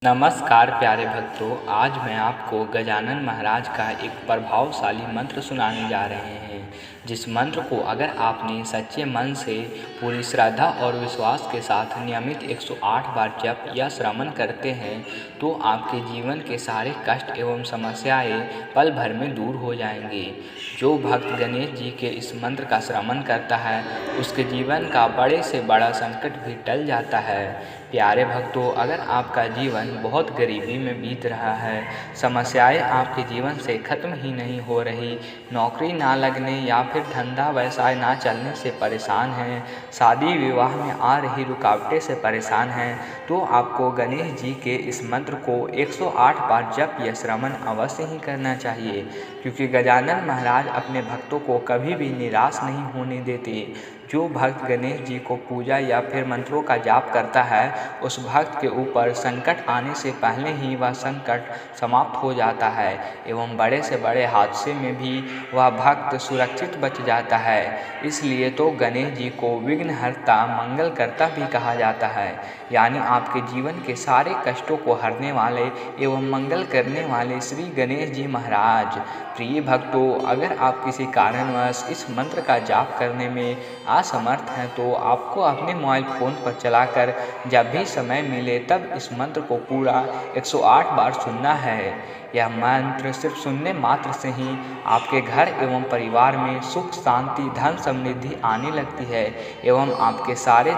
नमस्कार प्यारे भक्तों, आज मैं आपको गजानन महाराज का एक प्रभावशाली मंत्र सुनाने जा रहे हैं। जिस मंत्र को अगर आपने सच्चे मन से पूरी श्रद्धा और विश्वास के साथ नियमित 108 बार जप या श्रवण करते हैं तो आपके जीवन के सारे कष्ट एवं समस्याएं पल भर में दूर हो जाएंगे। जो भक्त गणेश जी के इस मंत्र का श्रवण करता है उसके जीवन का बड़े से बड़ा संकट भी टल जाता है। प्यारे भक्तों, अगर आपका जीवन बहुत गरीबी में बीत रहा है, समस्याएं आपके जीवन से ख़त्म ही नहीं हो रही, नौकरी ना लगने या फिर धंधा व्यवसाय ना चलने से परेशान हैं, शादी विवाह में आ रही रुकावटें से परेशान हैं, तो आपको गणेश जी के इस मंत्र को 108 बार जप या श्रवण अवश्य ही करना चाहिए, क्योंकि गजानन महाराज अपने भक्तों को कभी भी निराश नहीं होने देते। जो भक्त गणेश जी को पूजा या फिर मंत्रों का जाप करता है उस भक्त के ऊपर संकट आने से पहले ही वह संकट समाप्त हो जाता है एवं बड़े से बड़े हादसे में भी वह भक्त सुरक्षित बच जाता है। इसलिए तो गणेश जी को विघ्नहर्ता मंगलकर्ता भी कहा जाता है, यानी आपके जीवन के सारे कष्टों को हरने वाले एवं मंगल करने वाले श्री गणेश जी महाराज। प्रिय भक्तों, अगर आप किसी कारणवश इस मंत्र का जाप करने में असमर्थ हैं तो आपको अपने मोबाइल फ़ोन पर चलाकर जब भी समय मिले तब इस मंत्र को पूरा 108 बार सुनना है। यह मंत्र सिर्फ सुनने मात्र से ही आपके घर एवं परिवार में सुख शांति धन समृद्धि आने लगती है एवं आपके सारे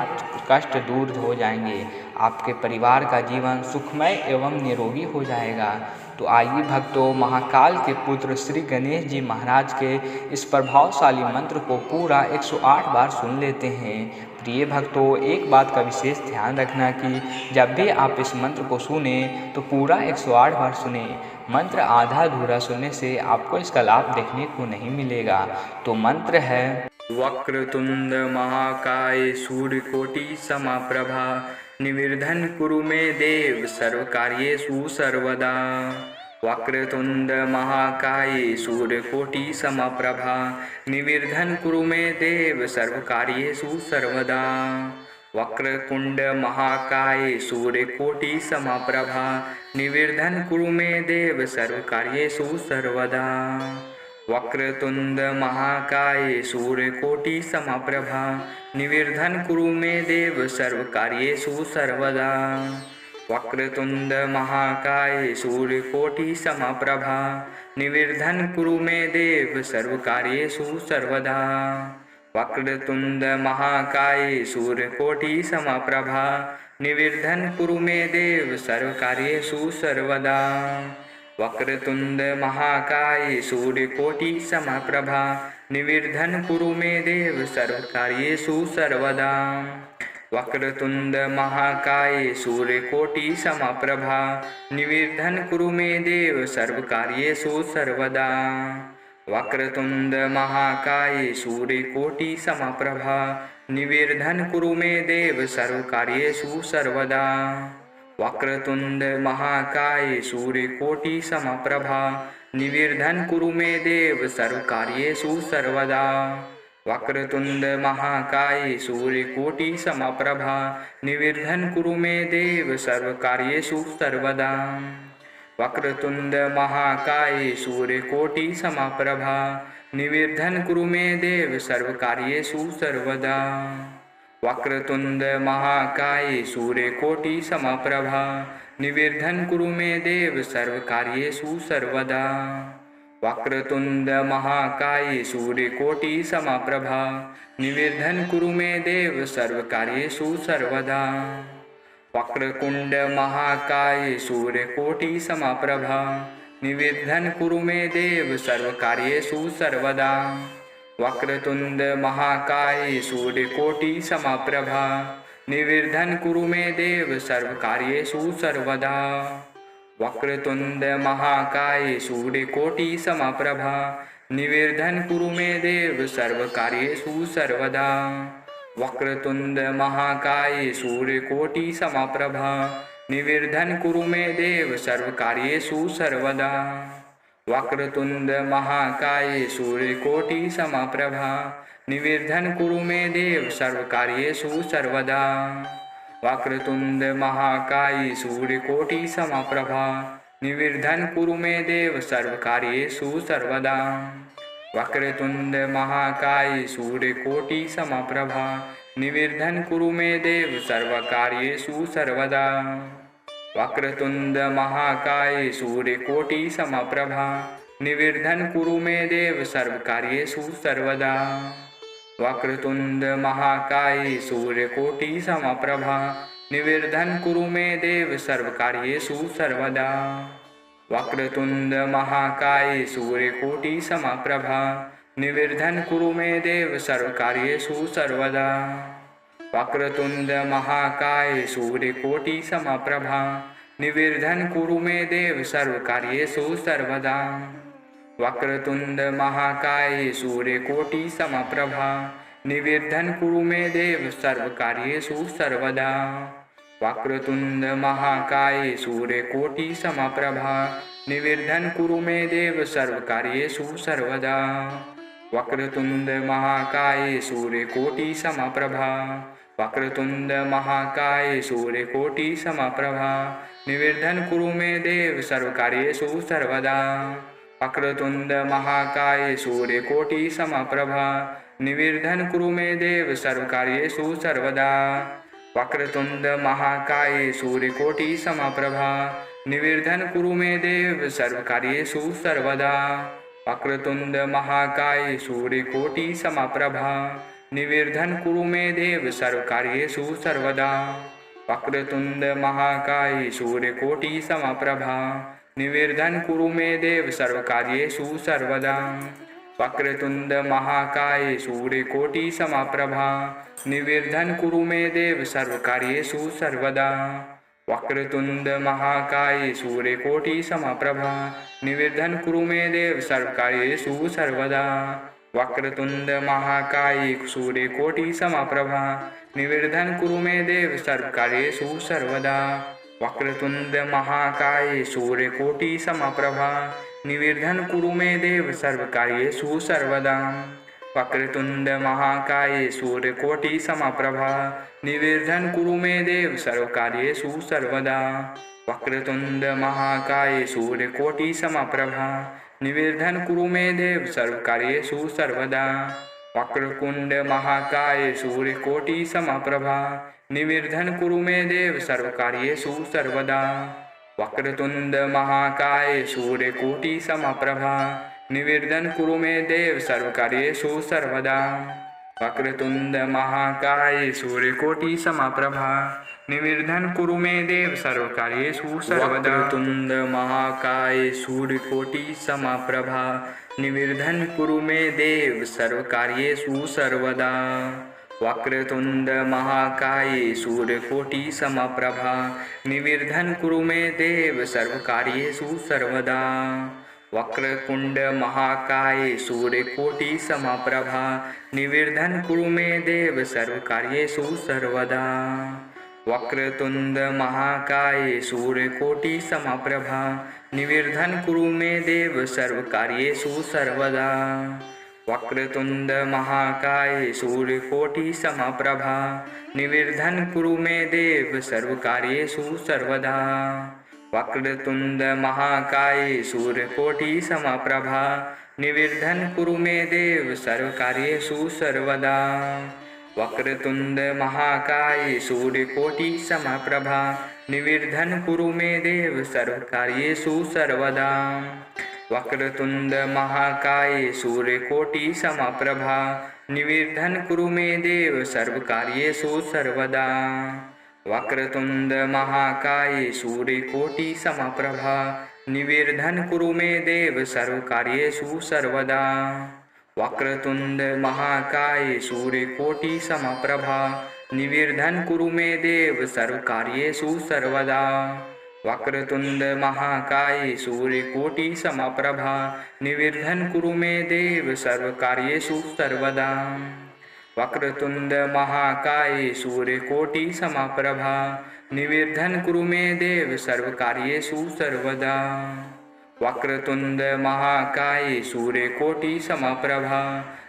कष्ट दूर हो जाएंगे। आपके परिवार का जीवन सुखमय एवं निरोगी हो जाएगा। तो आइए भक्तों, महाकाल के पुत्र श्री गणेश जी महाराज के इस प्रभावशाली मंत्र को पूरा 108 बार सुन लेते हैं। प्रिय भक्तों, एक बात का विशेष ध्यान रखना कि जब भी आप इस मंत्र को सुने तो पूरा 108 बार सुने। मंत्र आधा अधूरा सुनने से आपको इसका लाभ देखने को नहीं मिलेगा। तो मंत्र है: वक्रतुंड महाकाय सूर्यकोटि समप्रभा निर्विघ्नं कुरु मे देव सर्वकार्येषु सर्वदा। वक्रतुंड महाकाय सूर्यकोटि समप्रभा निर्विघ्नं कुरु मे देव सर्वकार्येषु सर्वदा। वक्रतुंड महाकाय सूर्यकोटि समप्रभा निर्विघ्नं कुरु मे देव सर्वकार्येषु सर्वदा। वक्रतुंड महाकाय सूर्यकोटि समप्रभा निर्विघ्नं कुरु मे देव सर्वकार्येषु सर्वदा। वक्रतुंड महाकाय सूर्यकोटि समप्रभा निर्विघ्नं कुरु मे देव सर्वकार्येषु सर्वदा। वक्रतुंड महाकाय सूर्यकोटि समप्रभा निर्विघ्नं कुरु मे देव सर्वकार्येषु सर्वदा। वक्रतुंड महाकाय सूर्यकोटि समप्रभा निर्विघ्नं कुरु मे देव सर्वकार्येषु सर्वदा। वक्रतुंड महाकाय सूर्यकोटि समप्रभा निर्विघ्नं कुरु मे देव सर्वकार्येषु सर्वदा। वक्रतुंड महाकाय सूर्यकोटि समप्रभा निर्विघ्नं कुरु मे देव सर्वकार्येषु सर्वदा। वक्रतुंड महाकाय सूर्यकोटि समप्रभा निर्विघ्नं कुरु मे देव सर्वकार्येषु सर्वदा। वक्रतुंड महाकाय सूर्यकोटि समप्रभा निर्विघ्नं कुरु मे देव सर्वकार्येषु सर्वदा। वक्रतुंड महाकाय सूर्यकोटि समप्रभा निर्विघ्नं कुरु मे देव सर्वकार्येषु सर्वदा। वक्रतुंड महाकाय सूर्यकोटि समप्रभा निर्विघ्नं कुरु मे देव सर्वकार्येषु सर्वदा। वक्रतुंड महाकाय सूर्यकोटि समप्रभा निर्विघ्नं कुरु मे देव सर्वकार्येषु सर्वदा। वक्रतुंड महाकाय सूर्यकोटि समप्रभा निर्विघ्नं कुरु मे देव सर्वकार्येषु सर्वदा। वक्रतुंड महाकाय सूर्यकोटि समप्रभा निर्विघ्नं कुरु मे देव सर्वकार्येषु सर्वदा। वक्रतुंड महाकाय सूर्यकोटि समप्रभा निर्विघ्नं कुरु मे देव सर्वकार्येषु सर्वदा। वक्रतुंड महाकाय सूर्यकोटि समप्रभा निर्विघ्नं कुरु मे देव सर्वकार्येषु सर्वदा। वक्रतुंड महाकाय सूर्यकोटि समप्रभा निर्विघ्नं कुरु मे देव सर्वकार्येषु सर्वदा। वक्रतुंड महाकाय सूर्यकोटि समप्रभा निर्विघ्नं कुरु मे देव सर्वकार्येषु सर्वदा। वक्रतुंड महाकाय सूर्यकोटि समप्रभा निर्विघ्नं कुरु मे देव सर्वकार्येषु सर्वदा। वक्रतुंड महाकाय सूर्यकोटि समप्रभा निर्विघ्नं कुरु मे देव सर्वकार्येषु सर्वदा। वक्रतुंड महाकाय सूर्यकोटि समप्रभा निर्विघ्नं कुरु मे देव सर्वकार्येषु सर्वदा। वक्रतुंड महाकाय सूर्यकोटि समप्रभा निर्विघ्नं कुरु मे देव सर्वकार्येषु सर्वदा। वक्रतुंड महाकाय सूर्यकोटि समप्रभा निर्विघ्नं कुरु मे देव सर्वकार्येषु सर्वदा। वक्रतुंड महाकाय सूर्यकोटि समप्रभा निर्विघ्नं कुरु मे देव सर्वकार्येषु सर्वदा। वक्रतुंड महाकाय सूर्यकोटि समप्रभा निर्विघ्नं कुरु मे देव सर्वकार्येषु सर्वदा। वक्रतुंड महाकाय सूर्यकोटि समप्रभा वक्रतुंड महाकाय सूर्यकोटि समप्रभा निर्विघ्नं कुरु मे देव सर्वकार्येषु सर्वदा। वक्रतुंड महाकाय सूर्यकोटि समप्रभा निर्विघ्नं कुरु मे देव सर्वकार्येषु सर्वदा। वक्रतुंड महाकाय सूर्यकोटि समप्रभा निर्विघ्नं कुरु मे देव सर्वकार्येषु सर्वदा। वक्रतुंड महाकाय सूर्यकोटि समप्रभा निर्विघ्नं कुरु मे देव सर्वकार्येषु सर्वदा। वक्रतुंड महाकाय सूर्यकोटि समप्रभा निर्विघ्नं कुरु मे देव सर्वकार्येषु सर्वदा। वक्रतुंड महाकाय सूर्यकोटि समप्रभा निर्विघ्नं कुरु मे देव सर्वकार्येषु सर्वदा। वक्रतुंड महाकाय सूर्यकोटि समप्रभा निर्विघ्नं कुरु मे देव सर्वकार्येषु सर्वदा। वक्रतुंड महाकाय सूर्यकोटि समप्रभा निर्विघ्नं कुरु मे देव सर्वकार्येषु सर्वदा। वक्रतुंड महाकाय सूर्यकोटि समप्रभा निर्विघ्नं कुरु मे देव सर्वकार्येषु सर्वदा। वक्रतुंड महाकाय सूर्यकोटि समप्रभा निर्विघ्नं कुरु मे देव सर्वकार्येषु सर्वदा। वक्रतुंड महाकाय सूर्यकोटि समप्रभा निर्विघ्नं कुरु मे देव सर्वकार्येषु सर्वदा। वक्रतुंड महाकाय सूर्यकोटि समप्रभा निर्विघ्नं कुरु मे देव सर्वकार्येषु सर्वदा। वक्रतुंड महाकाय सूर्यकोटि समप्रभा निर्विघ्नं कुरु मे देव सर्वकार्येषु सर्वदा। वक्रतुंड महाकाय सूर्यकोटि समप्रभा निर्विघ्नं कुरु मे देव सर्वकार्येषु सर्वदा। वक्रतुंड महाकाय सूर्यकोटि समप्रभा निर्विघ्नं कुरु मे देव सर्वकार्येषु सर्वदा। वक्रतुंड महाकाय सूर्यकोटि समप्रभा निर्विघ्नं कुरु मे देव सर्वकार्येषु सर्वदा। वक्रतुंड महाकाय सूर्यकोटि समप्रभा निर्विघ्नं कुरु मे देव सर्वकार्येषु सर्वदा। वक्रतुंड महाकाय सूर्यकोटि समप्रभा निर्विघ्नं कुरु मे देव सर्वकार्येषु सर्वदा। वक्रतुंड महाकाय सूर्यकोटि समप्रभा निर्विघ्नं कुरु मे देव सर्वकार्येषु सर्वदा। वक्रतुंड महाकाय सूर्यकोटि समप्रभा निर्विघ्नं कुरु मे देव सर्वकार्येषु सर्वदा। वक्रतुंड महाकाय सूर्यकोटि समप्रभा निर्विघ्नं कुरु मे देव सर्वकार्येषु सर्वदा। वक्रतुंड महाकाय सूर्यकोटि समप्रभा निर्विघ्नं कुरु मे देव सर्वकार्येषु सर्वदा। वक्रतुंड महाकाय सूर्यकोटि समप्रभा निर्विघ्नं कुरु मे देव सर्वकार्येषु सर्वदा। वक्रतुंड महाकाय सूर्यकोटि समप्रभा निर्विघ्नं कुरु मे देव सर्वकार्येषु सर्वदा। वक्रतुंड महाकाय सूर्यकोटि समप्रभा निर्विघ्नं कुरु मे देव सर्वकार्येषु सर्वदा। वक्रतुंड महाकाय सूर्यकोटि समप्रभा निर्विघ्नं कुरु मे देव सर्वकार्येषु सर्वदा। वक्रतुंड महाकाय सूर्यकोटि समप्रभा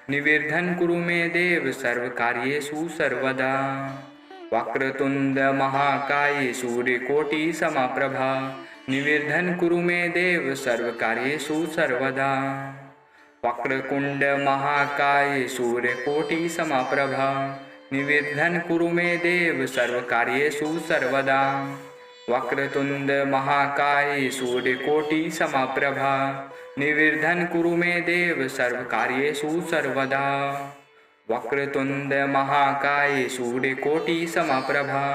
निर्विघ्नं कुरु मे देव सर्वकार्येषु सर्वदा। वक्रतुंड महाकाय सूर्यकोटि समप्रभा निर्विघ्नं कुरु मे देव सर्वकार्येषु सर्वदा। वक्रतुंड महाकाय सूर्यकोटि समप्रभा निर्विघ्नं कुरु मे देव सर्वकार्येषु सर्वदा। वक्रतुंड महाकाय सूर्यकोटि समप्रभा निर्विघ्नं कुरु मे देव सर्वकार्येषु सर्वदा। वक्रतुंड महाकाय सूर्यकोटि समप्रभा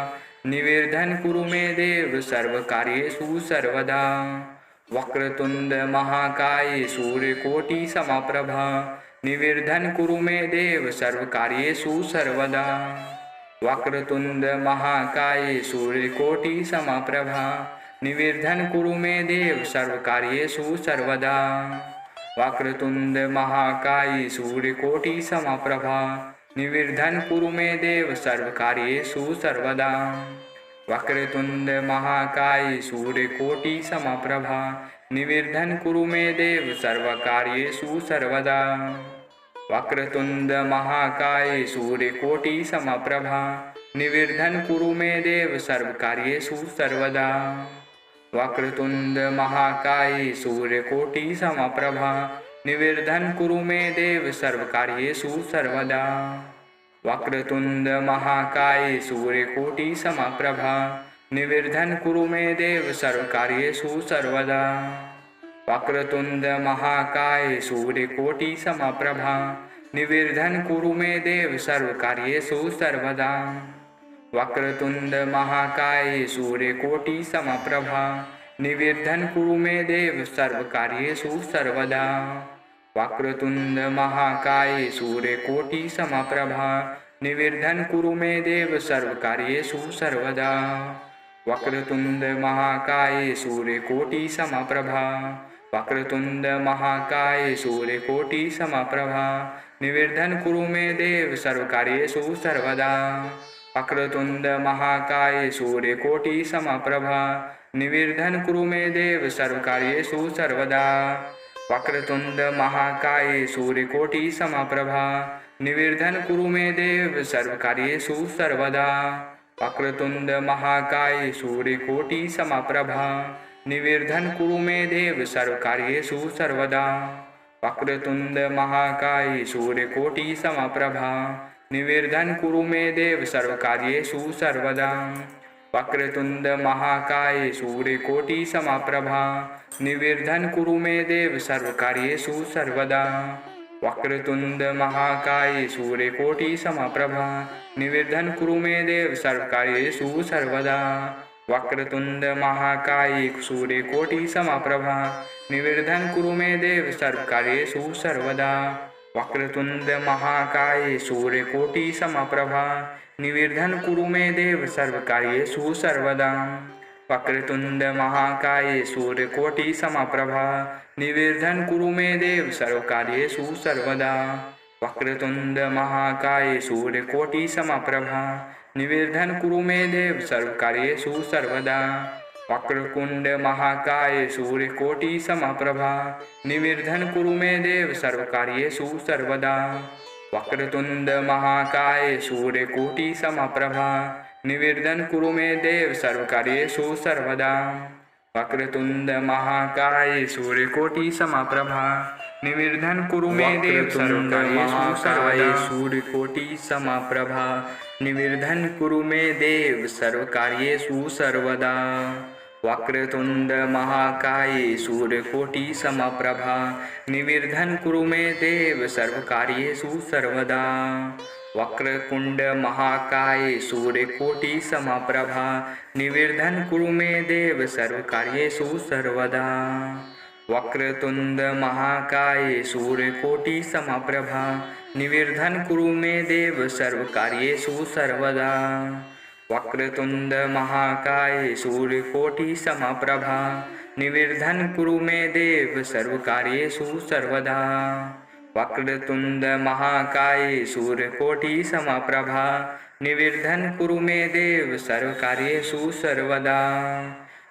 निर्विघ्नं कुरु मे देव सर्वकार्येषु सर्वदा। वक्रतुंड महाकाय सूर्यकोटि समप्रभा निर्विघ्नं कुरु मे देव सर्वकार्येषु सर्वदा। वक्रतुंड महाकाय सूर्यकोटि समप्रभा निर्विघ्नं कुरु मे देव सर्वकार्येषु सर्वदा। वक्रतुंड महाकाय सूर्यकोटि समप्रभा निर्विघ्नं कुरु मे देव सर्वकार्येषु सर्वदा। वक्रतुंड महाकाय सूर्यकोटि समप्रभा निर्विघ्नं कुरु मे देव सर्वकार्येषु सर्वदा। वक्रतुंड महाकाय सूर्यकोटि समप्रभा निर्विघ्नं कुरु मे देव सर्वकार्येषु सर्वदा। वक्रतुंड महाकाय सूर्यकोटि समप्रभा निर्विघ्नं कुरु मे देव सर्वकार्येषु सर्वदा। वक्रतुंड महाकाय सूर्यकोटि समप्रभा निर्विघ्नं कुरु मे देव सर्वकार्येषु सर्वदा। वक्रतुंड महाकाय सूर्यकोटि समप्रभा निर्विघ्नं कुरु मे देव सर्वकार्येषु सर्वदा। वक्रतुंड महाकाय सूर्यकोटि समप्रभा निर्विघ्नं कुरु मे देव सर्वकार्येषु सर्वदा। वक्रतुंड महाकाय सूर्यकोटि समप्रभा निर्विघ्नं कुरु मे देव सर्वकार्येषु सर्वदा। वक्रतुंड महाकाय सूर्यकोटि समप्रभा वक्रतुंड महाकाय सूर्यकोटि समप्रभा निर्विघ्नं कुरु मे देव सर्वकार्येषु सर्वदा। वक्रतुंड महाकाय सूर्यकोटि समप्रभा निर्विघ्नं कुरु मे देव सर्वकार्येषु सर्वदा। वक्रतुंड महाकाय सूर्यकोटि समप्रभा निर्विघ्नं कुरु मे देव सर्वकार्येषु सर्वदा। वक्रतुंड महाकाय सूर्यकोटि समप्रभा निर्विघ्नं कुरु मे देव सर्वकार्येषु सर्वदा। वक्रतुंड महाकाय सूर्यकोटि समप्रभा निर्विघ्नं कुरु मे देव सर्वकार्येषु सर्वदा। वक्रतुंड महाकाय सूर्यकोटि समप्रभा निर्विघ्नं कुरु मे देव सर्वकार्येषु सर्वदा। वक्रतुंड महाकाय सूर्यकोटि समप्रभा निर्विघ्नं कुरु मे देव सर्वकार्येषु सर्वदा। वक्रतुंड महाकाय सूर्यकोटि समप्रभा निर्विघ्नं कुरु मे देव सर्वकार्येषु सर्वदा। वक्रतुंड महाकाय सूर्यकोटि समप्रभा निर्विघ्नं कुरु मे देव सर्वकार्येषु सर्वदा। वक्रतुंड महाकाय सूर्यकोटि समप्रभा निर्विघ्नं कुरु मे देव सर्वकार्येषु सर्वदा। वक्रतुंड महाकाय सूर्यकोटि समप्रभा निर्विघ्नं कुरु मे देव सर्वकार्येषु सर्वदा। वक्रतुंड महाकाय सूर्यकोटि समप्रभा निर्विघ्नं कुरु मे देव सर्वकार्येषु सर्वदा। वक्रतुंड महाकाय सूर्यकोटि समप्रभा निर्विघ्नं कुरु मे देव सर्वकार्येषु सर्वदा। वक्रतुंड महाकाय सूर्यकोटि समप्रभा निर्विघ्नं कुरु मे देव सर्वकार्येषु सर्वदा। सूर्यकोटि समप्रभा निर्विघ्नं कुरु मे देव सर्वकार्येषु सर्वदा। वक्रतुंड महाकाय सूर्यकोटि समप्रभा निर्विघ्नं कुरु मे देव सर्वकार्येषु सर्वदा। वक्रतुंड महाकाय सूर्यकोटि समप्रभा निर्विघ्नं कुरु मे देव सर्वकार्येषु सर्वदा। वक्रतुंड महाकाय सूर्यकोटि समप्रभा निर्विघ्नं कुरु मे देव सर्वकार्येषु सर्वदा। वक्रतुंड महाकाय सूर्यकोटि समप्रभा निर्विघ्नं कुरु मे देव सर्वकार्येषु सर्वदा। वक्रतुंड महाकाय सूर्यकोटि समप्रभा निर्विघ्नं कुरु मे देव सर्वकार्येषु सर्वदा।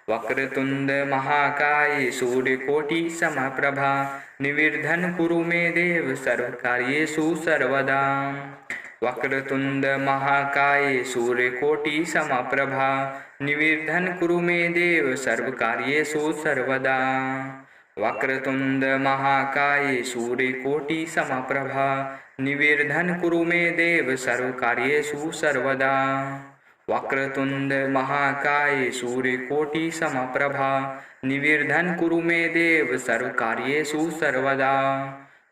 वक्रतुंड महाकाय सूर्यकोटि समप्रभा निर्विघ्नं कुरु मे देव सर्वकार्येषु सर्वदा। वक्रतुंड महाकाय सूर्यकोटि समप्रभा निर्विघ्नं कुरु मे देव सर्वकार्येषु सर्वदा। वक्रतुंड महाकाय सूर्यकोटि समप्रभा निर्विघ्नं कुरु मे देव सर्वकार्येषु सर्वदा। वक्रतुंड महाकाय सूर्यकोटि समप्रभा निर्विघ्नं कुरु मे देव सर्वकार्येषु सर्वदा।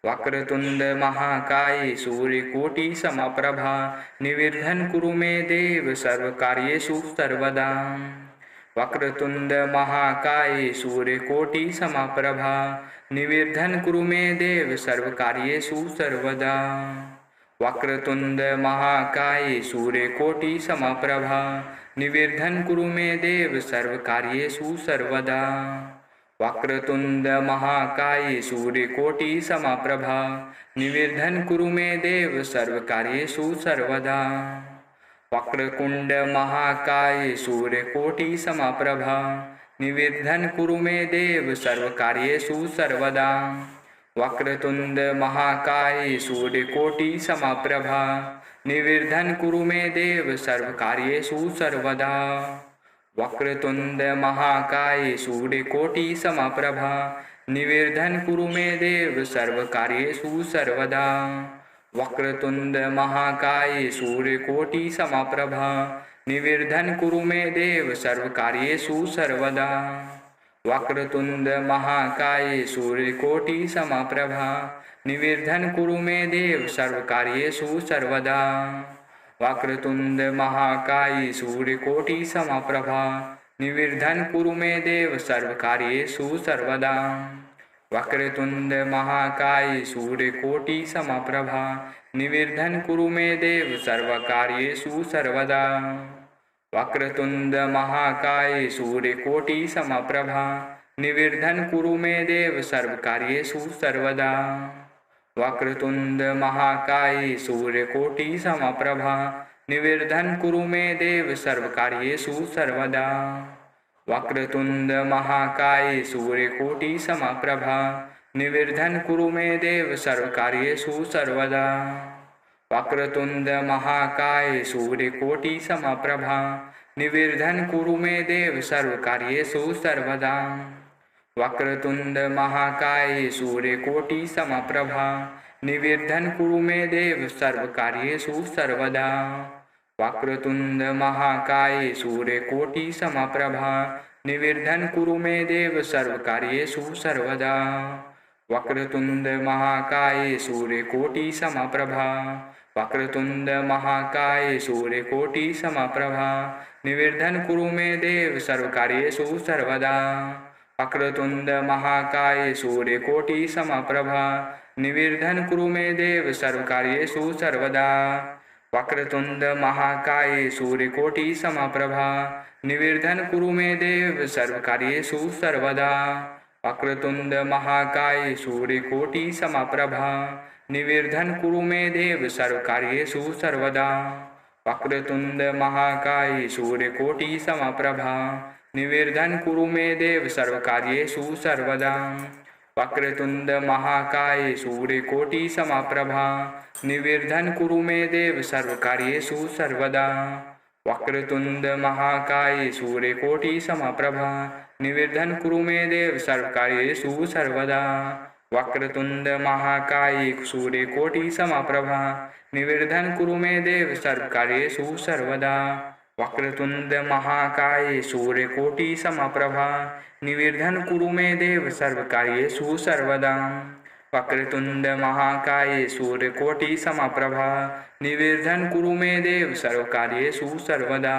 वक्रतुंड महाकाय सूर्यकोटि समप्रभा निर्विघ्नं कुरु मे देव सर्वकार्येषु सर्वदा। वक्रतुंड महाकाय सूर्यकोटि समप्रभा निर्विघ्नं कुरु मे देव सर्वकार्येषु सर्वदा। वक्रतुंड महाकाय सूर्यकोटि समप्रभा निर्विघ्नं कुरु मे देव सर्वकार्येषु सर्वदा। वक्रतुंड महाकाय सूर्यकोटि समप्रभा निर्विघ्नं कुरु मे देव सर्वकार्येषु सर्वदा। वक्रतुंड महाकाय सूर्यकोटि समप्रभा निर्विघ्नं कुरु मे देव सर्वकार्येषु सर्वदा। वक्रतुंड महाकाय सूर्यकोटि समप्रभा निर्विघ्नं कुरु मे देव सर्वकार्येषु सर्वदा। वक्रतुंड महाकाय सूर्यकोटि समप्रभा निर्विघ्नं कुरु मे देव सर्वकार्येषु सर्वदा। वक्रतुंड महाकाय सूर्यकोटि समप्रभा निर्विघ्नं कुरु मे देव सर्वकार्येषु सर्वदा। वक्रतुंड महाकाय सूर्यकोटि समप्रभा निर्विघ्नं कुरु मे देव सर्वकार्येषु सर्वदा। वक्रतुंड महाकाय सूर्यकोटि समप्रभा निर्विघ्नं कुरु मे देव सर्वकार्येषु सर्वदा। वक्रतुंड महाकाय सूर्यकोटि समप्रभा निर्विघ्नं कुरु मे देव सर्वकार्येषु सर्वदा। वक्रतुंड महाकाय सूर्यकोटि समप्रभा निर्विघ्नं कुरु मे देव सर्वकार्येषु सर्वदा। वक्रतुंड महाकाय सूर्यकोटि समप्रभा निर्विघ्नं कुरु मे देव सर्वकार्येषु सर्वदा। वक्रतुंड महाकाय सूर्यकोटि समप्रभा निर्विघ्नं कुरु मे देव सर्वकार्येषु सर्वदा। वक्रतुंड महाकाय सूर्यकोटि समप्रभा निर्विघ्नं कुरु मे देव सर्वकार्येषु सर्वदा। वक्रतुंड महाकाय सूर्यकोटि समप्रभा निर्विघ्नं कुरु मे देव सर्वकार्येषु सर्वदा। वक्रतुंड महाकाय सूर्यकोटि समप्रभा निर्विघ्नं कुरु मे देव सर्वकार्येषु सर्वदा। वक्रतुंड महाकाय सूर्यकोटि समप्रभा वक्रतुंड महाकाय सूर्यकोटि समप्रभा निर्विघ्नं कुरु मे देव सर्वकार्येषु सर्वदा। वक्रतुंड महाकाय सूर्यकोटि समप्रभा निर्विघ्नं कुरु मे देव सर्वकार्येषु सर्वदा। वक्रतुंड महाकाय सूर्यकोटि समप्रभा निर्विघ्नं कुरु मे देव सर्वकार्येषु सर्वदा। वक्रतुंड महाकाय सूर्यकोटि समप्रभा निर्विघ्नं कुरु मे देव सर्वकार्येषु सर्वदा। वक्रतुंड महाकाय सूर्यकोटि समप्रभा निर्विघ्नं कुरु मे देव सर्वकार्येषु सर्वदा। वक्रतुंड महाकाय सूर्यकोटि समप्रभा निर्विघ्नं कुरु मे देव सर्वकार्येषु सर्वदा। वक्रतुंड महाकाय सूर्यकोटि समप्रभा निर्विघ्नं कुरु मे देव सर्वकार्येषु सर्वदा। वक्रतुंड महाकाय सूर्यकोटि समप्रभा निर्विघ्नं कुरु मे देव सर्वकार्येषु सर्वदा। वक्रतुंड महाकाय सूर्यकोटि समप्रभा निर्विघ्नं कुरु मे देव सर्वकार्येषु सर्वदा। वक्रतुंड महाकाय सूर्यकोटि समप्रभा निर्विघ्नं कुरु मे देव सर्वकार्येषु सर्वदा।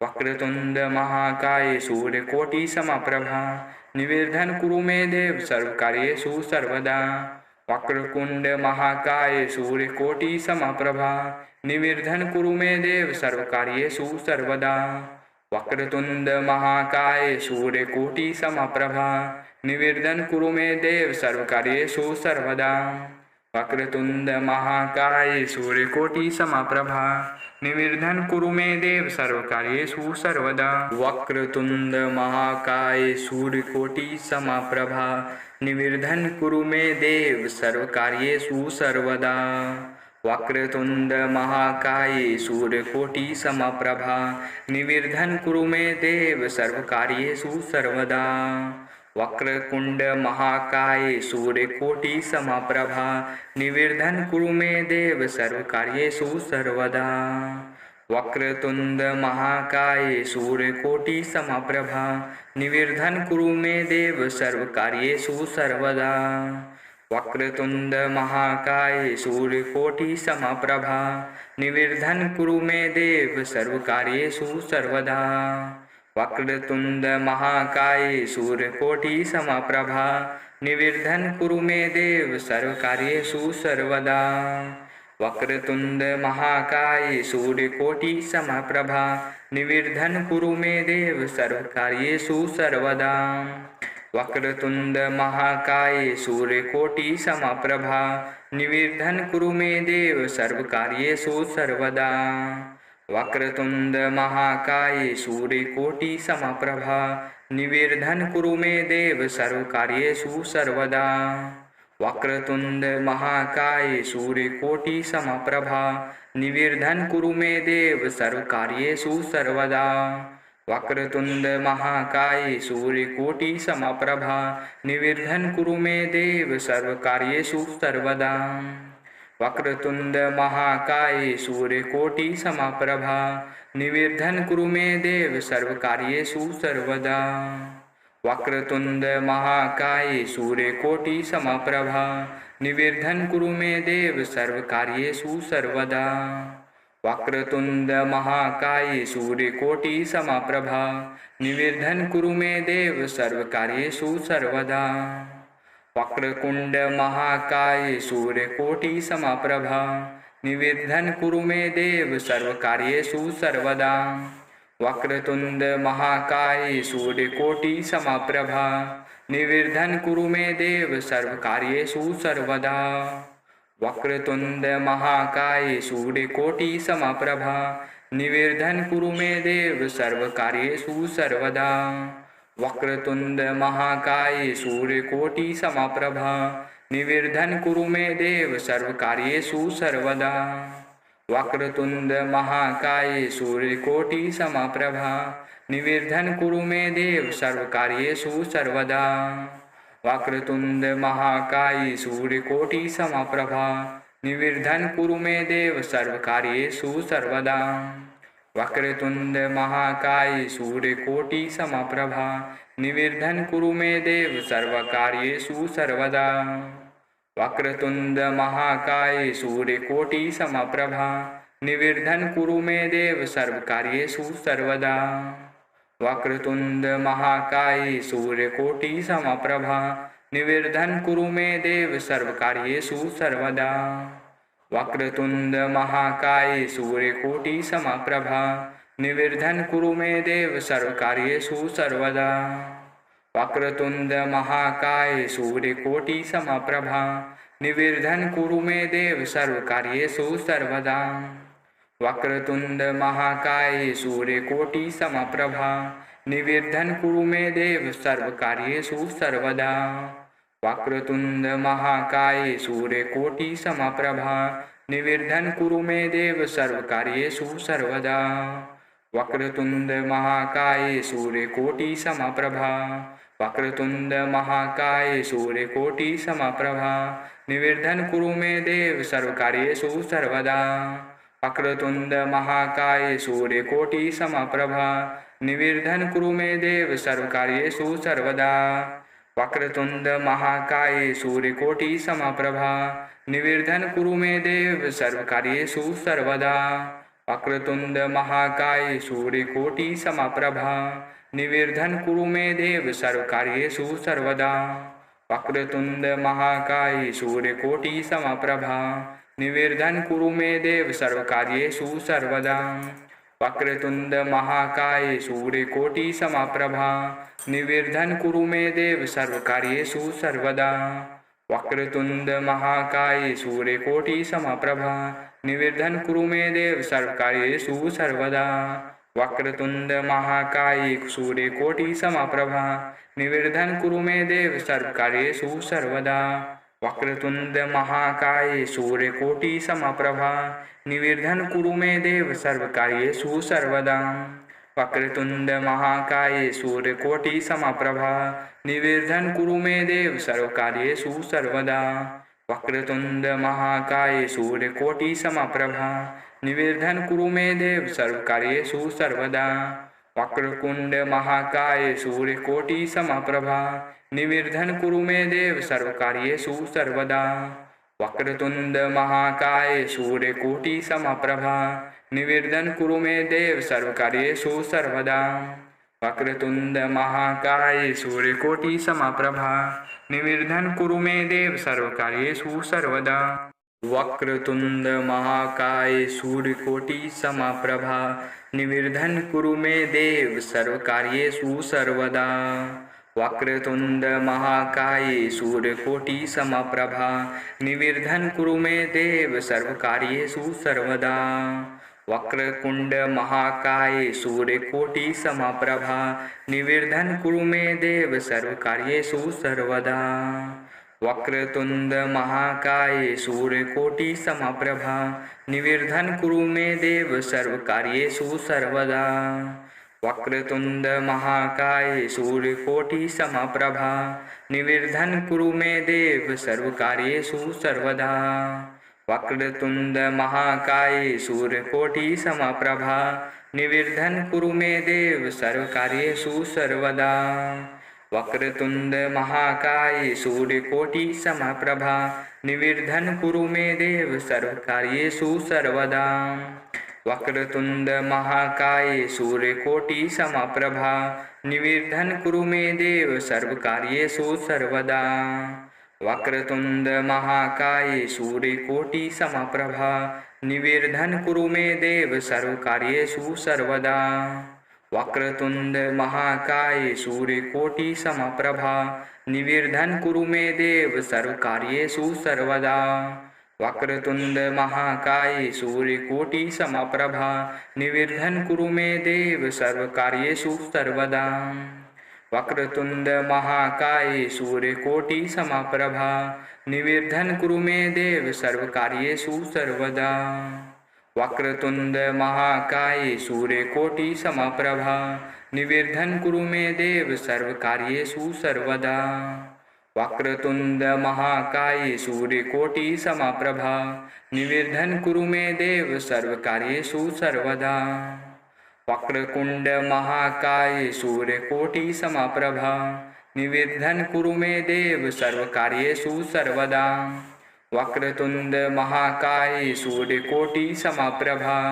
वक्रतुंड महाकाय सूर्यकोटि समप्रभा निर्विघ्नं कुरु मे देव सर्वकार्येषु सर्वदा। वक्रतुंड महाकाय सूर्यकोटि समप्रभा निर्विघ्नं कुरु मे देव सर्वकार्येषु सर्वदा। वक्रतुंड महाकाय सूर्यकोटि समप्रभा निर्विघ्नं कुरु मे देव सर्वकार्येषु सर्वदा। वक्रतुंड महाकाय सूर्यकोटि समप्रभा निर्विघ्नं कुरु मे देव सर्वकार्येषु सर्वदा। वक्रतुंड महाकाय सूर्यकोटि समप्रभा निर्विघ्नं कुरु मे देव सर्वकार्येषु सर्वदा। वक्रतुंड महाकाय सूर्यकोटि समप्रभा निर्विघ्नं कुरु मे देव सर्वकार्येषु सर्वदा। वक्रतुंड महाकाय सूर्यकोटि समप्रभा निर्विघ्नं कुरु मे देव सर्वकार्येषु सर्वदा। वक्रतुंड महाकाय सूर्यकोटि समप्रभा निर्विघ्नं कुरु मे देव सर्वकार्येषु सर्वदा। वक्रतुंड महाकाय सूर्यकोटि समप्रभा निर्विघ्नं कुरु मे देव सर्वकार्येषु सर्वदा। वक्रतुंड महाकाय सूर्यकोटि समप्रभा निर्विघ्नं कुरु मे देव सर्वकार्येषु सर्वदा। वक्रतुंड महाकाय सूर्यकोटि समप्रभा निर्विघ्नं कुरु मे देव सर्वकार्येषु सर्वदा। वक्रतुंड महाकाय सूर्यकोटि समप्रभा निर्विघ्नं कुरु मे देव सर्वकार्येषु सर्वदा। वक्रतुंड महाकाय सूर्यकोटि समप्रभा निर्विघ्नं कुरु मे देव सर्वकार्येषु सर्वदा। वक्रतुंड महाकाय सूर्यकोटि समप्रभा निर्विघ्नं कुरु मे देव सर्वकार्येषु सर्वदा। वक्रतुंड महाकाय सूर्यकोटि समप्रभा निर्विघ्नं कुरु मे देव सर्वकार्येषु सर्वदा। वक्रतुंड महाकाय सूर्यकोटि समप्रभा निर्विघ्नं कुरु मे देव सर्वकार्येषु सर्वदा। वक्रतुंड महाकाय सूर्यकोटि समप्रभा निर्विघ्नं कुरु मे देव सर्वकार्येषु सर्वदा। वक्रतुंड महाकाय सूर्यकोटि समप्रभा निर्विघ्नं कुरु मे देव सर्वकार्येषु सर्वदा। वक्रतुंड महाकाय सूर्यकोटि समप्रभा निर्विघ्नं कुरु मे देव सर्वकार्येषु सर्वदा। वक्रतुंड महाकाय सूर्यकोटि समप्रभा निर्विघ्नं कुरु मे देव सर्वकार्येषु सर्वदा। वक्रतुंड महाकाय सूर्यकोटि समप्रभा निर्विघ्नं कुरु मे देव सर्वकार्येषु सर्वदा। वक्रतुंड महाकाय सूर्यकोटि समप्रभा निर्विघ्नं कुरु मे देव सर्वकार्येषु सर्वदा। वक्रतुंड महाकाय सूर्यकोटि समप्रभा निर्विघ्नं कुरु मे देव सर्वकार्येषु सर्वदा। वक्रतुंड महाकाय सूर्यकोटि समप्रभा निर्विघ्नं कुरु मे देव सर्वकार्येषु सर्वदा। वक्रतुंड महाकाय सूर्यकोटि समप्रभा निर्विघ्नं कुरु मे देव सर्वकार्येषु सर्वदा। वक्रतुंड महाकाय सूर्यकोटि समप्रभा निर्विघ्नं कुरु मे देव सर्वकार्येषु सर्वदा। वक्रतुंड महाकाय सूर्यकोटि समप्रभा निर्विघ्नं कुरु मे देव सर्वकार्येषु सर्वदा। वक्रतुंड महाकाय सूर्यकोटि समप्रभा निर्विघ्नं कुरु मे देव सर्वकार्येषु सर्वदा। वक्रतुंड महाकाय सूर्यकोटि समप्रभा निर्विघ्नं कुरु मे देव सर्वकार्येषु सर्वदा। वक्रतुंड महाकाय सूर्यकोटि समप्रभा निर्विघ्नं कुरु मे देव सर्वकार्येषु सर्वदा। वक्रतुंड महाकाय सूर्यकोटि समप्रभा निर्विघ्नं कुरु मे देव सर्वकार्येषु सर्वदा। वक्रतुंड महाकाय सूर्यकोटि समप्रभा वक्रतुंड महाकाय सूर्यकोटि समप्रभा निर्विघ्नं कुरु मे देव सर्वकार्येषु सर्वदा। वक्रतुंड महाकाय सूर्यकोटि समप्रभा निर्विघ्नं कुरु मे देव सर्वकार्येषु सर्वदा। वक्रतुंड महाकाय सूर्यकोटि समप्रभा निर्विघ्नं कुरु मे देव सर्वकार्येषु सर्वदा। वक्रतुंड महाकाय सूर्यकोटि समप्रभा निर्विघ्नं कुरु मे देव सर्वकार्येषु सर्वदा। वक्रतुंड महाकाय सूर्यकोटि समप्रभा निर्विघ्नं कुरु मे देव सर्वकार्येषु सर्वदा। वक्रतुंड महाकाय सूर्यकोटि समप्रभा निर्विघ्नं कुरु मे देव सर्वकार्येषु सर्वदा। वक्रतुंड महाकाय सूर्यकोटि समप्रभा निर्विघ्नं कुरु मे देव सर्वकार्येषु सर्वदा। वक्रतुंड महाकाय सूर्यकोटि समप्रभा निर्विघ्नं कुरु मे देव सर्वकार्येषु सर्वदा। वक्रतुंड महाकाय सूर्यकोटि समप्रभा निर्विघ्नं कुरु मे देव सर्वकार्येषु सर्वदा। वक्रतुंड महाकाय सूर्यकोटि समप्रभा निर्विघ्नं कुरु मे देव सर्वकार्येषु सर्वदा। वक्रतुंड महाकाय सूर्यकोटि समप्रभा निर्विघ्नं कुरु मे देव सर्वकार्येषु सर्वदा। वक्रतुंड महाकाय सूर्यकोटि समप्रभा निर्विघ्नं कुरु मे देव सर्वकार्येषु सर्वदा। वक्रतुंड महाकाय सूर्यकोटि समप्रभा निर्विघ्नं कुरु मे देव सर्वकार्येषु सर्वदा। वक्रतुंड महाकाय सूर्यकोटि समप्रभा निर्विघ्नं कुरु मे देव सर्वकार्येषु सर्वदा। वक्रतुंड महाकाय सूर्यकोटि समप्रभा निर्विघ्नं कुरु मे देव सर्वकार्येषु सर्वदा। वक्रतुंड महाकाय सूर्यकोटि समप्रभा निर्विघ्नं कुरु मे देव सर्वकार्येषु सर्वदा। वक्रतुंड महाकाय सूर्यकोटि समप्रभा निर्विघ्नं कुरु मे देव सर्वकार्येषु सर्वदा। वक्रतुंड महाकाय सूर्यकोटि समप्रभा निर्विघ्नं कुरु मे देव सर्वकार्येषु सर्वदा। वक्रतुंड महाकाय सूर्यकोटि समप्रभा निर्विघ्नं कुरु मे देव सर्वकार्येषु सर्वदा। वक्रतुंड महाकाय सूर्यकोटि समप्रभा निर्विघ्नं कुरु मे देव सर्वकार्येषु सर्वदा। वक्रतुंड महाकाय सूर्यकोटि समप्रभा निर्विघ्नं कुरु मे देव सर्वकार्येषु सर्वदा। वक्रतुंड महाकाय सूर्यकोटि समप्रभा निर्विघ्नं कुरु मे देव सर्वकार्येषु सर्वदा। वक्रतुंड महाकाय सूर्यकोटि समप्रभा निर्विघ्नं कुरु मे देव सर्वकार्येषु सर्वदा। वक्रतुंड महाकाय सूर्यकोटि समप्रभा निर्विघ्नं कुरु मे देव सर्वकार्येषु सर्वदा। वक्रतुंड महाकाय सूर्यकोटि समप्रभा निर्विघ्नं कुरु मे देव सर्वकार्येषु सर्वदा। वक्रतुंड महाकाय सूर्यकोटि समप्रभा निर्विघ्नं कुरु मे देव सर्वकार्येषु सर्वदा। वक्रतुंड महाकाय सूर्यकोटि समप्रभा निर्विघ्नं कुरु मे देव सर्वकार्येषु सर्वदा। वक्रतुंड महाकाय सूर्यकोटि समप्रभा निर्विघ्नं कुरु मे देव सर्वकार्येषु सर्वदा। वक्रतुंड महाकाय सूर्यकोटि समप्रभा निर्विघ्नं कुरु मे देव सर्वकार्येषु सर्वदा। वक्रतुंड महाकाय सूर्यकोटि समप्रभा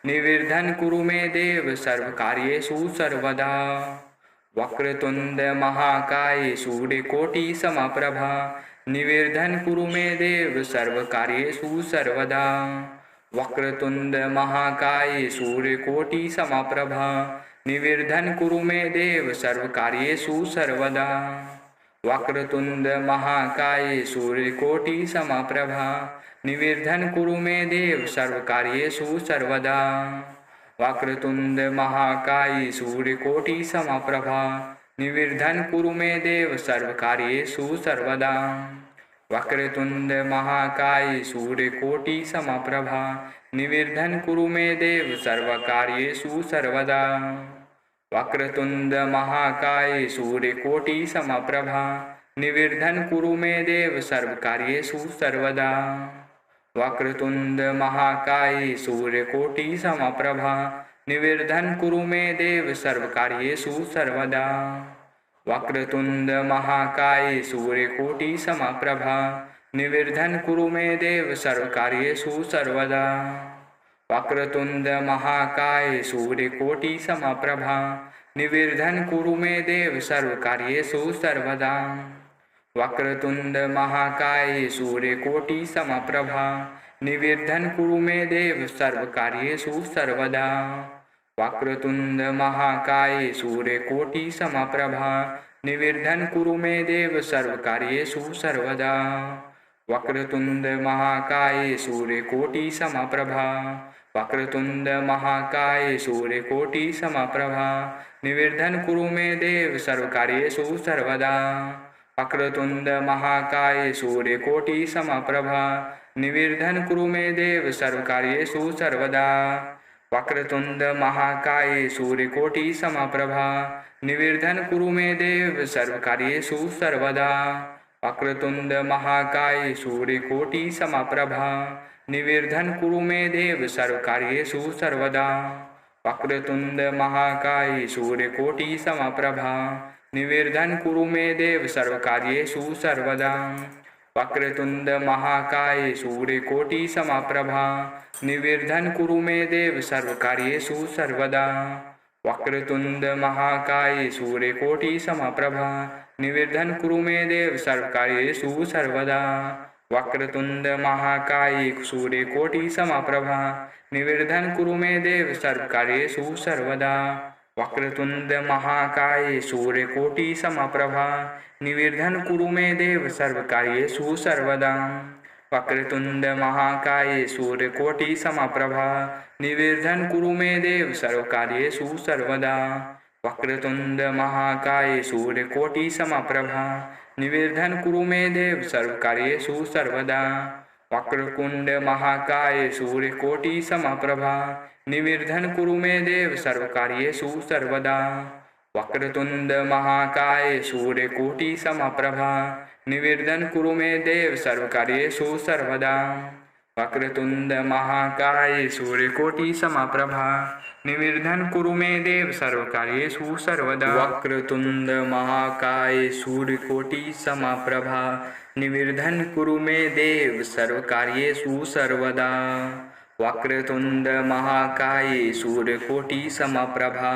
निर्विघ्नं कुरु मे देव सर्वकार्येषु सर्वदा। वक्रतुंड महाकाय सूर्यकोटि समप्रभा निर्विघ्नं कुरु मे देव सर्वकार्येषु सर्वदा। वक्रतुंड महाकाय सूर्यकोटि समप्रभा निर्विघ्नं कुरु मे देव सर्वकार्येषु सर्वदा। वक्रतुंड महाकाय सूर्यकोटि समप्रभा निर्विघ्नं कुरु मे देव सर्वकार्येषु सर्वदा। वक्रतुंड महाकाय सूर्यकोटि समप्रभा निर्विघ्नं कुरु मे देव सर्वकार्येषु सर्वदा। वक्रतुंड महाकाय सूर्यकोटि समप्रभा निर्विघ्नं कुरु मे देव सर्वकार्येषु सर्वदा। वक्रतुंड महाकाय सूर्यकोटि समप्रभा निर्विघ्नं कुरु मे देव सर्वकार्येषु सर्वदा। वक्रतुंड महाकाय सूर्यकोटि समप्रभा निर्विघ्नं कुरु मे देव सर्वकार्येषु सर्वदा। वक्रतुंड महाकाय सूर्यकोटि समप्रभा निर्विघ्नं कुरु मे देव सर्वकार्येषु सर्वदा। वक्रतुंड महाकाय सूर्यकोटि समप्रभा निर्विघ्नं कुरु मे देव सर्वकार्येषु सर्वदा। वक्रतुंड महाकाय सूर्यकोटि समप्रभा निर्विघ्नं कुरु मे देव सर्वकार्येषु सर्वदा। वक्रतुंड महाकाय सूर्यकोटि समप्रभा निर्विघ्नं कुरु मे देव सर्वकार्येषु सर्वदा। वक्रतुंड महाकाय सूर्यकोटि समप्रभा वक्रतुंड महाकाय सूर्यकोटि समप्रभा निर्विघ्नं कुरु मे देव सर्वकार्येषु सर्वदा। वक्रतुंड महाकाय सूर्यकोटि समप्रभा निर्विघ्नं कुरु मे देव सर्वकार्येषु सर्वदा। वक्रतुंड महाकाय सूर्यकोटि समप्रभा निर्विघ्नं कुरु मे देव सर्वकार्येषु सर्वदा। वक्रतुंड महाकाय सूर्यकोटि समप्रभा निर्विघ्नं कुरु मे देव सर्वकार्येषु सर्वदा। वक्रतुंड महाकाय सूर्यकोटि समप्रभा निर्विघ्नं कुरु मे देव सर्वकार्येषु सर्वदा। वक्रतुंड महाकाय सूर्यकोटि समप्रभा निर्विघ्नं कुरु मे देव सर्वकार्येषु सर्वदा। वक्रतुंड महाकाय सूर्यकोटि समप्रभा निर्विघ्नं कुरु मे देव सर्वकार्येषु सर्वदा। वक्रतुंड महाकाय सूर्यकोटि समप्रभा निर्विघ्नं कुरु मे देव सर्वकार्येषु सर्वदा। वक्रतुंड महाकाय सूर्यकोटि समप्रभा निर्विघ्नं कुरु मे देव सर्वकार्येषु सर्वदा। वक्रतुंड महाकाय सूर्यकोटि समप्रभा निर्विघ्नं कुरु मे देव सर्वकार्येषु सर्वदा। वक्रतुंड महाकाय सूर्यकोटि समप्रभा निर्विघ्नं कुरु मे देव सर्वकार्येषु सर्वदा। वक्रतुंड महाकाय सूर्यकोटि समप्रभा निर्विघ्नं कुरु मे देव सर्वकार्येषु सर्वदा। वक्रतुंड महाकाय सूर्यकोटि समप्रभा निर्विघ्नं कुरु मे देव सर्वकार्येषु सर्वदा। वक्रतुंड महाकाय सूर्यकोटि समप्रभा निर्विघ्नं कुरु मे देव सर्वकार्येषु सर्वदा। वक्रतुंड महाकाय सूर्यकोटि समप्रभा निर्विघ्नं कुरु मे देव सर्वकार्येषु सर्वदा। वक्रतुंड महाकाय सूर्यकोटि समप्रभा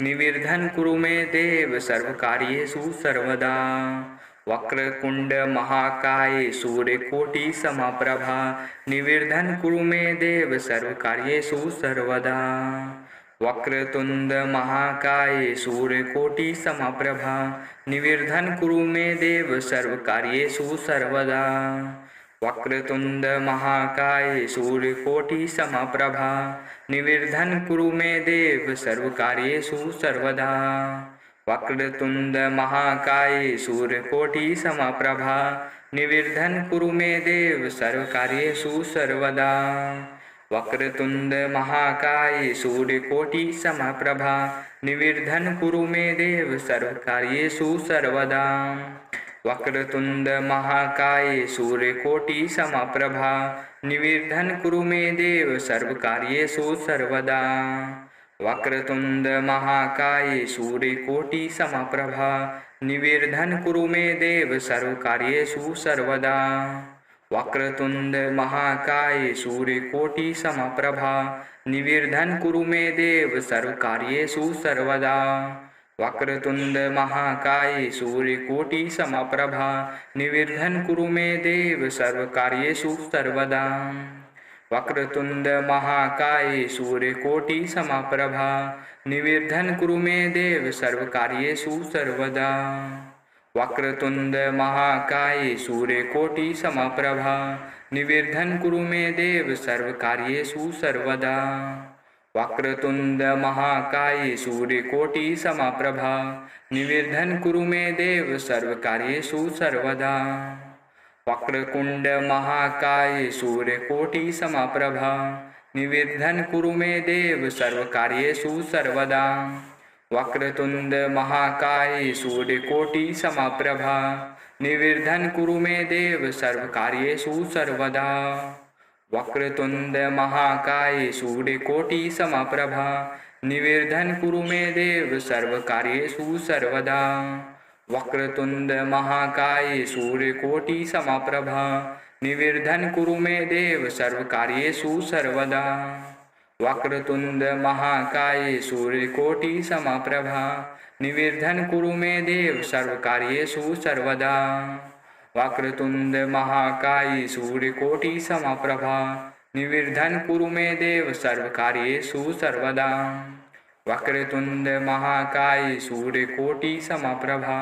निर्विघ्नं कुरु मे देव सर्वकार्येषु सर्वदा। वक्रतुंड महाकाय सूर्यकोटि समप्रभा निर्विघ्नं कुरु मे देव सर्वकार्येषु सर्वदा। वक्रतुंड महाकाय सूर्यकोटि समप्रभा निर्विघ्नं कुरु मे देव सर्वकार्येषु सर्वदा। वक्रतुंड महाकाय सूर्यकोटि समप्रभा निर्विघ्नं कुरु मे देव सर्वकार्येषु सर्वदा। वक्रतुंड महाकाय सूर्यकोटि समप्रभा निर्विघ्नं कुरु मे देव सर्वकार्येषु सर्वदा। वक्रतुंड महाकाय सूर्यकोटि समप्रभा निर्विघ्नं कुरु मे देव सर्वकार्येषु सर्वदा। वक्रतुंड महाकाय सूर्यकोटि समप्रभा निर्विघ्नं कुरु मे देव सर्वकार्येषु सर्वदा। वक्रतुंड महाकाय सूर्यकोटि समप्रभा निर्विघ्नं कुरु मे देव सर्वकार्येषु सर्वदा। वक्रतुंड महाकाय सूर्यकोटि समप्रभा निर्विघ्नं कुरु मे देव सर्वकार्येषु सर्वदा। वक्रतुंड महाकाय सूर्यकोटि समप्रभा निर्विघ्नं कुरु मे देव सर्वकार्येषु सर्वदा। वक्रतुंड महाकाय सूर्यकोटि समप्रभा निर्विघ्नं कुरु मे देव सर्वकार्येषु सर्वदा। वक्रतुंड महाकाय सूर्यकोटि समप्रभा निर्विघ्नं कुरु मे देव सर्वकार्येषु सर्वदा। वक्रतुंड महाकाय सूर्यकोटि समप्रभा निर्विघ्नं कुरु मे देव सर्वकार्येषु सर्वदा। वक्रतुंड महाकाय सूर्यकोटि समप्रभा निर्विघ्नं कुरु मे देव सर्वकार्येषु सर्वदा। वक्रतुंड महाकाय सूर्यकोटि समप्रभा निर्विघ्नं कुरु मे देव सर्वकार्येषु सर्वदा। वक्रतुंड महाकाय सूर्यकोटि समप्रभा निर्विघ्नं कुरु मे देव सर्वकार्येषु सर्वदा। वक्रतुंड महाकाय सूर्यकोटि समप्रभा निर्विघ्नं कुरु मे देव सर्वकार्येषु सर्वदा। वक्रतुंड महाकाय सूर्यकोटि समप्रभा निर्विघ्नं कुरु मे देव सर्वकार्येषु सर्वदा। वक्रतुंड महाकाय सूर्यकोटि समप्रभा निर्विघ्नं कुरु मे देव सर्वकार्येषु सर्वदा। वक्रतुंड महाकाय सूर्यकोटि समप्रभा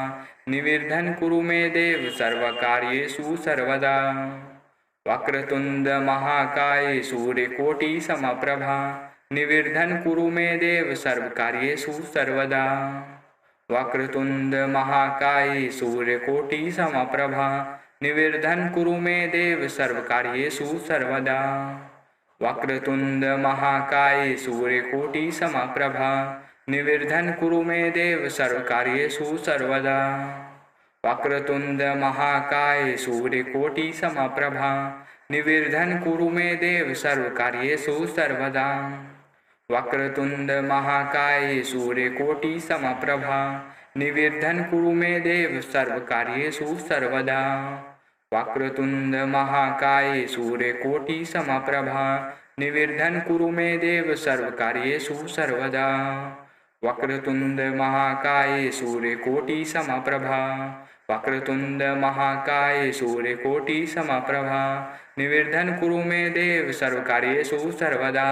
निर्विघ्नं कुरु मे देव सर्वकार्येषु सर्वदा। वक्रतुंड महाकाय सूर्यकोटि समप्रभा निर्विघ्नं कुरु मे देव सर्वकार्येषु सर्वदा। वक्रतुंड महाकाय सूर्यकोटि समप्रभा निर्विघ्नं कुरु मे देव सर्वकार्येषु सर्वदा। वक्रतुंड महाकाय सूर्यकोटि समप्रभा निर्विघ्नं कुरु मे देव सर्वकार्येषु सर्वदा। वक्रतुंड महाकाय सूर्यकोटि समप्रभा निर्विघ्नं कुरु मे देव सर्वकार्येषु सर्वदा। वक्रतुंड महाकाय सूर्यकोटि समप्रभा निर्विघ्नं कुरु मे देव सर्वकार्येषु सर्वदा। वक्रतुंड महाकाय सूर्यकोटि समप्रभा निर्विघ्नं कुरु मे देव सर्वकार्येषु सर्वदा। वक्रतुंड महाकाय सूर्यकोटि समप्रभा वक्रतुंड महाकाय सूर्यकोटि समप्रभा निर्विघ्नं कुरु मे देव सर्वकार्येषु सर्वदा।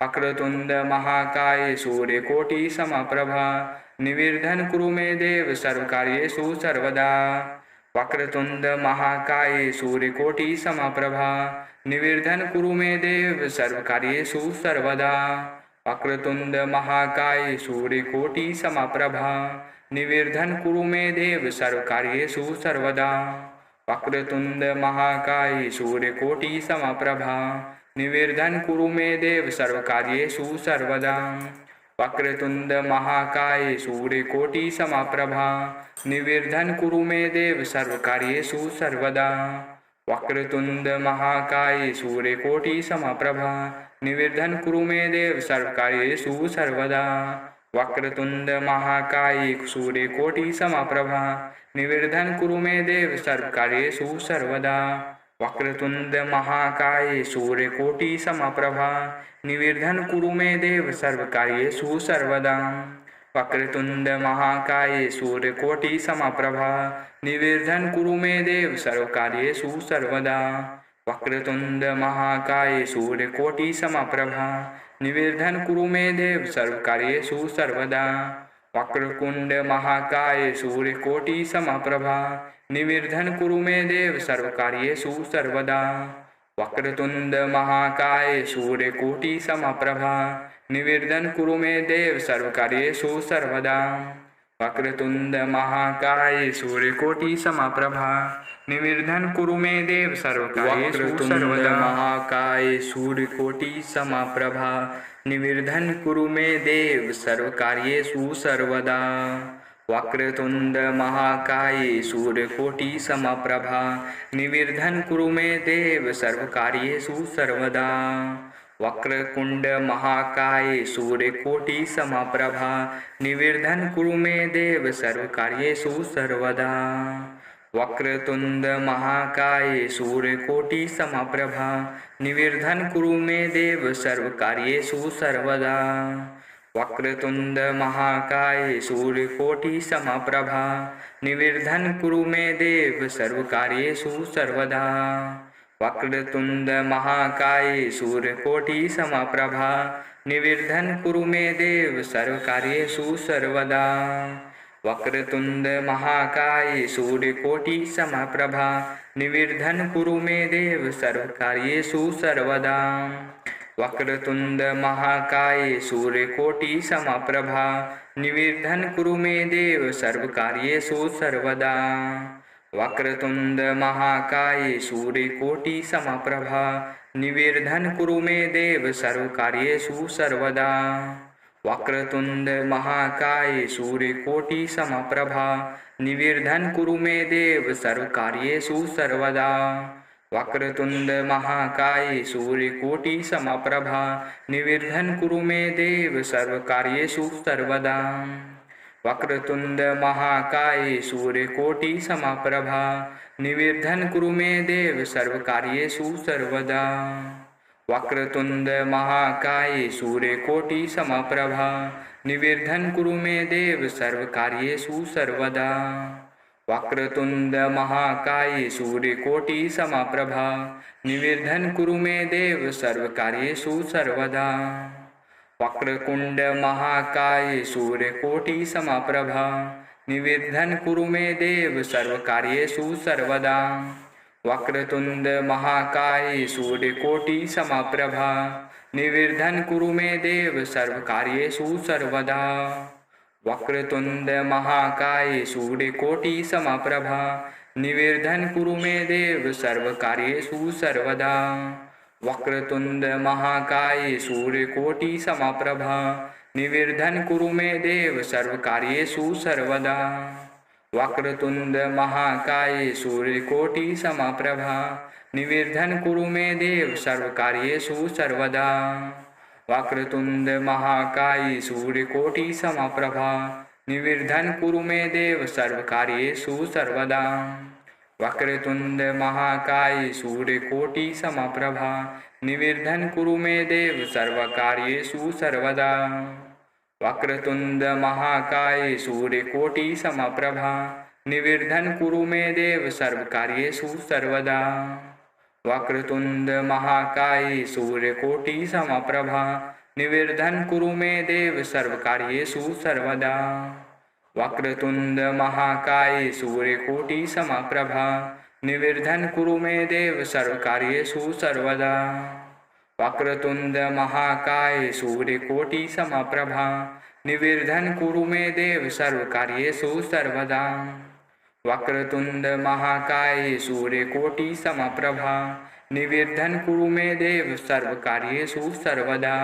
वक्रतुंड महाकाय सूर्यकोटि समप्रभा निर्विघ्नं कुरु मे देव सर्वकार्येषु सर्वदा। वक्रतुंड महाकाय सूर्यकोटि समप्रभा निर्विघ्नं कुरु मे देव सर्वकार्येषु सर्वदा। वक्रतुंड महाकाय सूर्यकोटि समप्रभा निर्विघ्नं कुरु मे देव सर्वकार्येषु सर्वदा। वक्रतुंड महाकाय सूर्यकोटि समप्रभा निर्विघ्नं कुरु मे देव सर्वकार्येषु सर्वदा। वक्रतुंड महाकाय सूर्यकोटि समप्रभा निर्विघ्नं कुरु मे देव सर्वकार्येषु सर्वदा। वक्रतुंड महाकाय सूर्यकोटि समप्रभा निर्विघ्नं कुरु मे देव सर्वकार्येषु सर्वदा। वक्रतुंड महाकाय सूर्यकोटि समप्रभा निर्विघ्नं कुरु मे देव सर्वकार्येषु सर्वदा। वक्रतुंड महाकाय सूर्यकोटि समप्रभा निर्विघ्नं कुरु मे देव सर्वकार्येषु सर्वदा। वक्रतुंड महाकाय सूर्यकोटि समप्रभा निर्विघ्नं कुरु मे देव सर्वकार्येषु सर्वदा। वक्रतुंड महाकाय सूर्यकोटि समप्रभा निर्विघ्नं कुरु मे देव सर्वकार्येषु सर्वदा। वक्रतुंड महाकाय सूर्यकोटि समप्रभा निर्विघ्नं कुरु मे देव सर्वकार्येषु सर्वदा। वक्रतुंड महाकाय सूर्यकोटि समप्रभा निर्विघ्नं कुरु मे देव सर्वकार्येषु सर्वदा। वक्रतुंड महाकाय सूर्यकोटि समप्रभा निर्विघ्नं कुरु मे देव सर्वकार्येषु सर्वदा। महाकाय सूर्यकोटि समप्रभा निर्विघ्नं कुरु मे देव सर्वकार्येषु सर्वदा। वक्रतुंड महाकाय सूर्यकोटि समप्रभा निर्विघ्नं कुरु मे देव सर्वकार्येषु सर्वदा। वक्रतुंड महाकाय सूर्यकोटि समप्रभा निर्विघ्नं कुरु मे देव सर्वकार्येषु सर्वदा। वक्रतुंड महाकाय सूर्यकोटि समप्रभा निर्विघ्नं कुरु मे देव सर्वकार्येषु सर्वदा। वक्रतुंड महाकाय सूर्यकोटि समप्रभा निर्विघ्नं कुरु मे देव सर्वकार्येषु सर्वदा। वक्रतुंड महाकाय सूर्यकोटि समप्रभा निर्विघ्नं कुरु मे देव सर्वकार्येषु सर्वदा। वक्रतुंड महाकाय सूर्यकोटि समप्रभा निर्विघ्नं कुरु मे देव सर्वकार्येषु सर्वदा। वक्रतुंड महाकाय सूर्यकोटि समप्रभा निर्विघ्नं कुरु मे देव सर्वकार्येषु सर्वदा। वक्रतुंड महाकाय सूर्यकोटि समप्रभा निर्विघ्नं कुरु मे देव सर्वकार्येषु सर्वदा। वक्रतुंड महाकाय सूर्यकोटि समप्रभा निर्विघ्नं कुरु मे देव सर्वकार्येषु सर्वदा। वक्रतुंड महाकाय सूर्यकोटि समप्रभा निर्विघ्नं कुरु मे देव सर्वकार्येषु सर्वदा। वक्रतुंड महाकाय सूर्यकोटि समप्रभा निर्विघ्नं कुरु मे देव सर्वकार्येषु सर्वदा। वक्रतुंड महाकाय सूर्यकोटि समप्रभा निर्विघ्नं कुरु मे देव सर्वकार्येषु सर्वदा। वक्रतुंड महाकाय सूर्यकोटि समप्रभा निर्विघ्नं कुरु मे देव सर्वकार्येषु सर्वदा। वक्रतुंड महाकाय सूर्यकोटि समप्रभा निर्विघ्नं कुरु मे देव सर्वकार्येषु सर्वदा। वक्रतुंड महाकाय सूर्यकोटि समप्रभा निर्विघ्नं कुरु मे देव सर्वकार्येषु सर्वदा। वक्रतुंड महाकाय सूर्यकोटि समप्रभा निर्विघ्नं कुरु मे देव सर्वकार्येषु सर्वदा। वक्रतुंड महाकाय सूर्यकोटि समप्रभा निर्विघ्नं कुरु मे देव सर्वकार्येषु सर्वदा। वक्रतुंड महाकाय सूर्यकोटि समप्रभा निर्विघ्नं कुरु मे देव सर्वकार्येषु सर्वदा। वक्रतुंड महाकाय सूर्यकोटि समप्रभा निर्विघ्नं कुरु मे देव सर्वकार्येषु सर्वदा। वक्रतुंड महाकाय सूर्यकोटि समप्रभा निर्विघ्नं कुरु मे देव सर्वकार्येषु सर्वदा। वक्रतुंड महाकाय सूर्यकोटि समप्रभा निर्विघ्नं कुरु मे देव सर्वकार्येषु सर्वदा। वक्रतुंड महाकाय सूर्यकोटि समप्रभा निर्विघ्नं कुरु मे देव सर्वकार्येषु सर्वदा। वक्रतुंड महाकाय सूर्यकोटि समप्रभा निर्विघ्नं कुरु मे देव सर्वकार्येषु सर्वदा। वक्रतुंड महाकाय सूर्यकोटि समप्रभा निर्विघ्नं कुरु मे देव सर्वकार्येषु सर्वदा। वक्रतुंड महाकाय सूर्यकोटि समप्रभा निर्विघ्नं कुरु मे देव सर्वकार्येषु सर्वदा।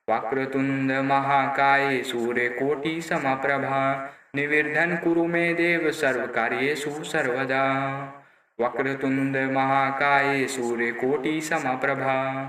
वक्रतुंड महाकाय सूर्यकोटि समप्रभा निर्विघ्नं कुरु मे देव सर्वकार्येषु सर्वदा। वक्रतुंड महाकाय सूर्यकोटि समप्रभा